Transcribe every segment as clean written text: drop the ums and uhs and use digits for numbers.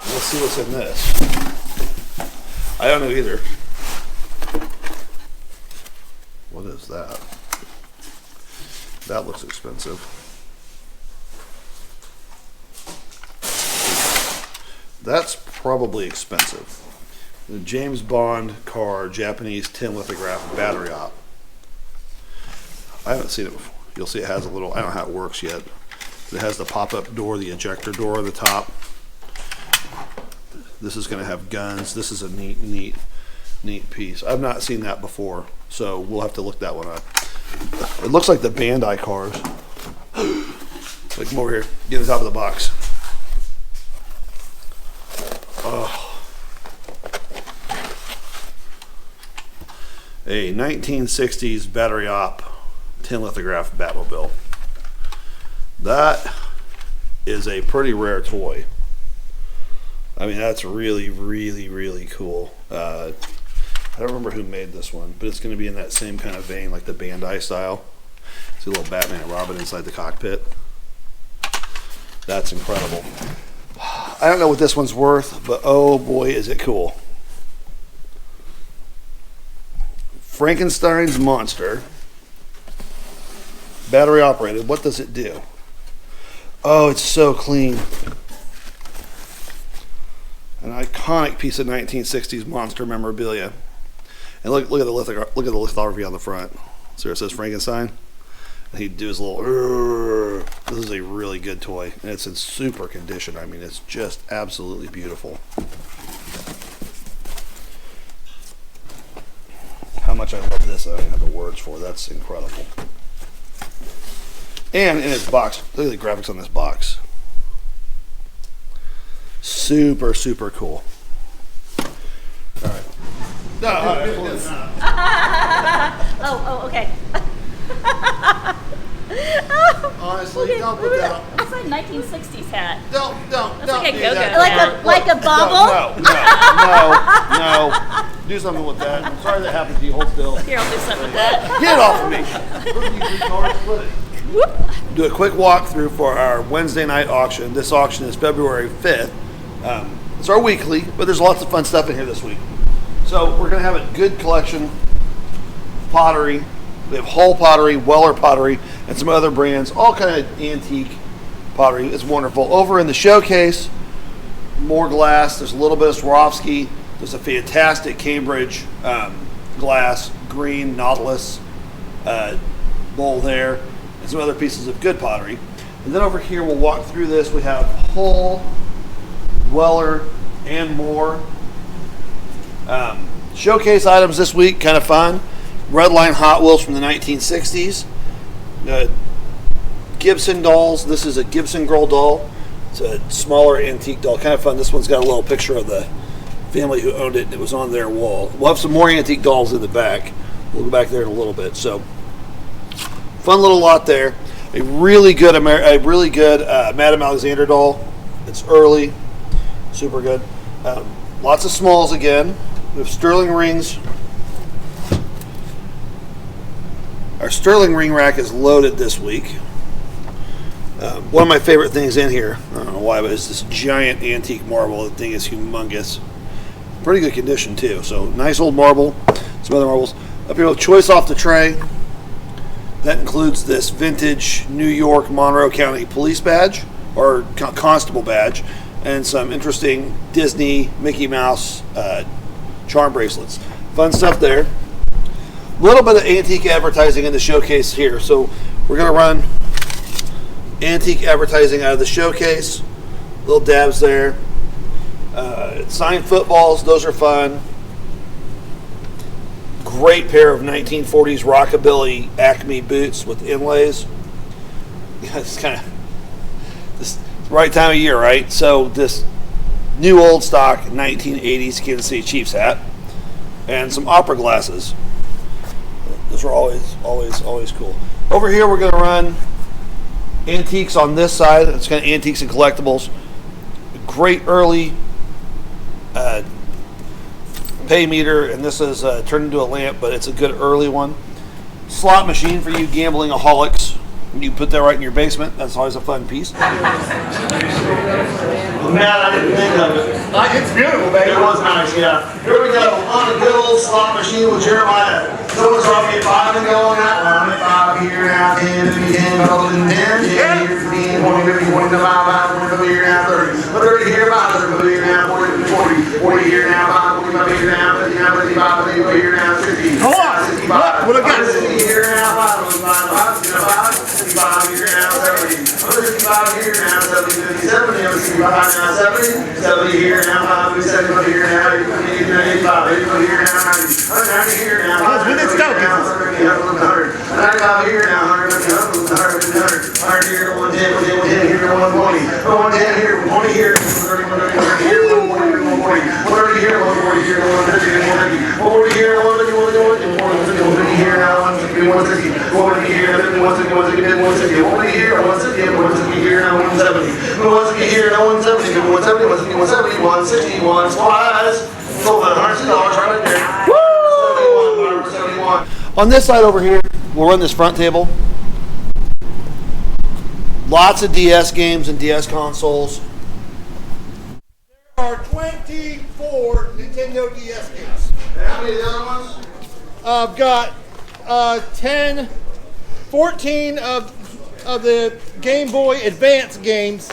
Let's see what's in this. I don't know either. What is that? That looks expensive. That's probably expensive. The James Bond car, Japanese tin lithograph battery op. I haven't seen it before. You'll see it has a little, I don't know how it works yet. It has the pop-up door, the ejector door on the top. This is going to have guns. This is a neat piece. I've not seen that before, so we'll have to look that one up. It looks like the Bandai cars. Like, come over here. Get to the top of the box. Oh. A 1960s battery op tin lithograph Batmobile. That is a pretty rare toy. I mean, that's really, really, really cool. I don't remember who made this one, but it's going to be in that same kind of vein, like the Bandai style. See a little Batman and Robin inside the cockpit. That's incredible. I don't know what this one's worth, but oh boy, is it cool. Frankenstein's monster. Battery operated. What does it do? Oh, it's so clean. An iconic piece of 1960s monster memorabilia. And look at the lithography on the front. So it says Frankenstein. And he'd do his little. This is a really good toy, and it's in super condition. I mean, it's just absolutely beautiful. How much I love this, I don't have the words for. That's incredible. And in its box, look at the graphics on this box. Super, super cool. All right. No, oh, okay. Honestly, don't put that on. It's like a 1960s hat. Don't That's like a do go-go that. hat. Like a bobble? No. Do something with that. I'm sorry that happened to you. Hold still. Here, I'll do something with that. Get it off of me. Do a quick walkthrough for our Wednesday night auction. This auction is February 5th. It's our weekly, but there's lots of fun stuff in here this week. So we're going to have a good collection of pottery. We have Hull pottery, Weller pottery, and some other brands, all kind of antique pottery. It's wonderful. Over in the showcase, more glass. There's a little bit of Swarovski. There's a fantastic Cambridge glass, green Nautilus bowl there, and some other pieces of good pottery. And then over here, we'll walk through this. We have Hull, Weller, and more. Showcase items this week, kind of fun. Redline Hot Wheels from the 1960s. Gibson dolls. This is a Gibson Girl doll. It's a smaller antique doll. Kind of fun. This one's got a little picture of the family who owned it. It was on their wall. We'll have some more antique dolls in the back. We'll go back there in a little bit. So, fun little lot there. A really good Madame Alexander doll. It's early. Super good. Lots of smalls again. We have sterling rings. Our sterling ring rack is loaded this week. One of my favorite things in here, I don't know why, but it's this giant antique marble. The thing is humongous. Pretty good condition too. So nice old marble. Some other marbles. Up here with choice off the tray. That includes this vintage New York Monroe County police badge or constable badge, and some interesting Disney Mickey Mouse charm bracelets. Fun stuff there. A little bit of antique advertising in the showcase here. So we're going to run antique advertising out of the showcase. Little dabs there. Signed footballs. Those are fun. Great pair of 1940s rockabilly Acme boots with inlays. It's kind of this right time of year, right? So this new old stock 1980s Kansas City Chiefs hat and some opera glasses. Those are always cool. Over here, we're going to run antiques on this side. It's kind of antiques and collectibles. Great early pay meter, and this is turned into a lamp, but it's a good early one. Slot machine for you gambling-aholics. You put that right in your basement. That's always a fun piece. Man, I didn't think of it. It's beautiful, baby. It was nice, yeah. Here we go. On the good old slot machine with Jeremiah. Someone's off at 5 and going out. I'm at 5 here now, 10, 10, 10, 10 here, 15, 20, 50, 25, 5, 20 here now, 30. 30 here, 5, 30 here now, 40, 40 here now, 5, 45 here now, 59, 55, 55 here now, 60. Come on! 65. What I got? 60 here now, 5, 55 here now, 70. 65 here now, 70, 70, 65 now, 70, 70 here now, 5, 70 here now, 85, 85 here now, 90 here now, 100 here now, 100 here, 110 here, 120, 110 here, 120 here, 130 here, 140 here, 140 here, 150 here, 150 here now, 160 here, 160 here, 160 here now, 170 here now, 170, 170, 160, 1 squats. So $160 right there. Woo! 71. On this side over here, we'll run this front table. Lots of DS games and DS consoles. There are 24 Nintendo DS games. And how many of the other ones? I've got 10, 14 of the Game Boy Advance games,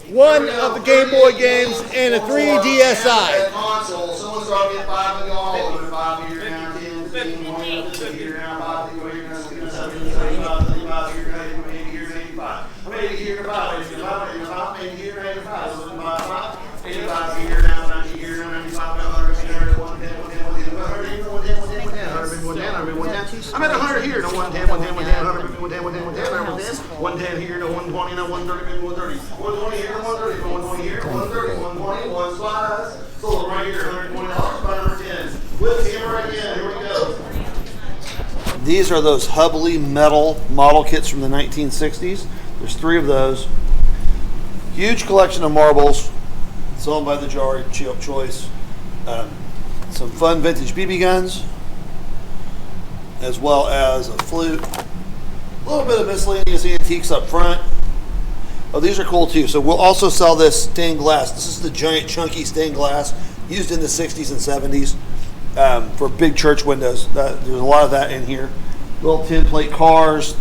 one of the Game Boy games, and a 3DSi. Console. Someone's already at 5 and going. 5 here now, 10, 15, 20 here now, 5 here now, 70, 75, 75 here now, 80 here, 85. I'm 80 here, 5, 85, 85, 80 here, 85, 75, 85 here now, 90 here now, 95, 100, 110, 110. I'm at 100 here, no 110, 110, 110, 100, 110, 110, 110 here, no 120, no 130, 130, 120 here, 130, 120 here, 130, 120, one slice. So right here, $120, 510. With camera again, here we go. These are those Hubley metal model kits from the 1960s. There's 3 of those. Huge collection of marbles, sold by the jar, choice. Some fun vintage BB guns, as well as a flute. A little bit of miscellaneous antiques up front. Oh, these are cool too. So we'll also sell this stained glass. This is the giant chunky stained glass used in the 60s and 70s for big church windows. There's a lot of that in here. Little tin plate cars.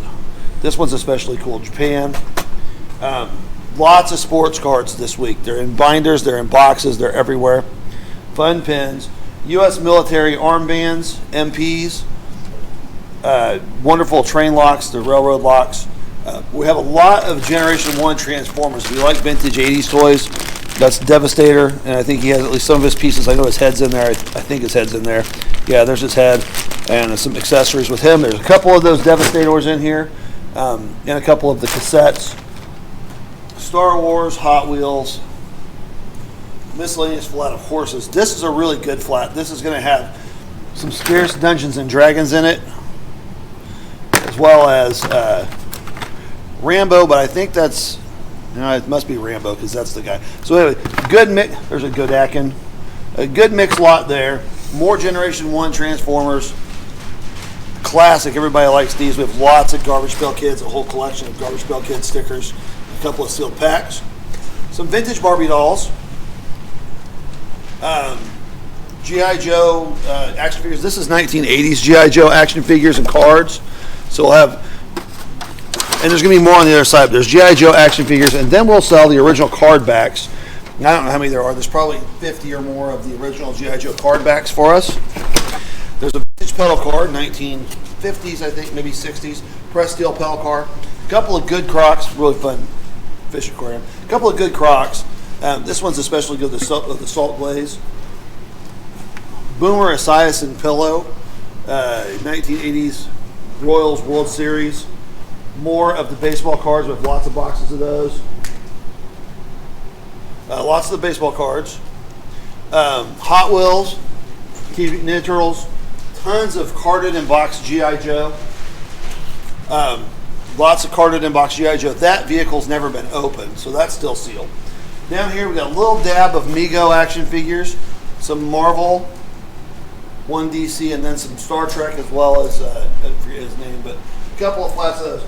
This one's especially cool. Japan. Lots of sports cards this week. They're in binders, they're in boxes, they're everywhere. Fun pins. U.S. military armbands, MPs. Wonderful train locks, the railroad locks. We have a lot of Generation 1 Transformers. If you like vintage 80s toys, that's Devastator, and I think he has at least some of his pieces. I know his head's in there. I think his head's in there. Yeah, there's his head, and some accessories with him. There's a couple of those Devastators in here, and a couple of the cassettes. Star Wars, Hot Wheels, miscellaneous flat of horses. This is a really good flat. This is going to have some scarce Dungeons and Dragons in it, as well as Rambo, but I think that's, it must be Rambo because that's the guy. So anyway, good mix. There's a Godakin. A good mix lot there. More Generation 1 Transformers. Classic. Everybody likes these. We have lots of Garbage Pail Kids, a whole collection of Garbage Pail Kids stickers, a couple of sealed packs. Some vintage Barbie dolls. G.I. Joe action figures. This is 1980s G.I. Joe action figures and cards. So we'll have, and there's going to be more on the other side. There's G.I. Joe action figures, and then we'll sell the original card backs. I don't know how many there are. There's probably 50 or more of the original G.I. Joe card backs for us. There's a vintage pedal card, 1950s, I think, maybe 60s. Pressed steel pedal car. A couple of good Crocs, really fun fish aquarium. A couple of good Crocs. This one's especially good, the Salt Glaze. Boomer Esiason pillow, 1980s Royals World Series. More of the baseball cards with lots of boxes of those. Lots of the baseball cards. Hot Wheels, TV Ninja Turtles, tons of carded and boxed G.I. Joe. Lots of carded and boxed G.I. Joe. That vehicle's never been opened, so that's still sealed. Down here we got a little dab of Mego action figures, some Marvel, one DC, and then some Star Trek, as well as, I forget his name, but a couple of flats of those.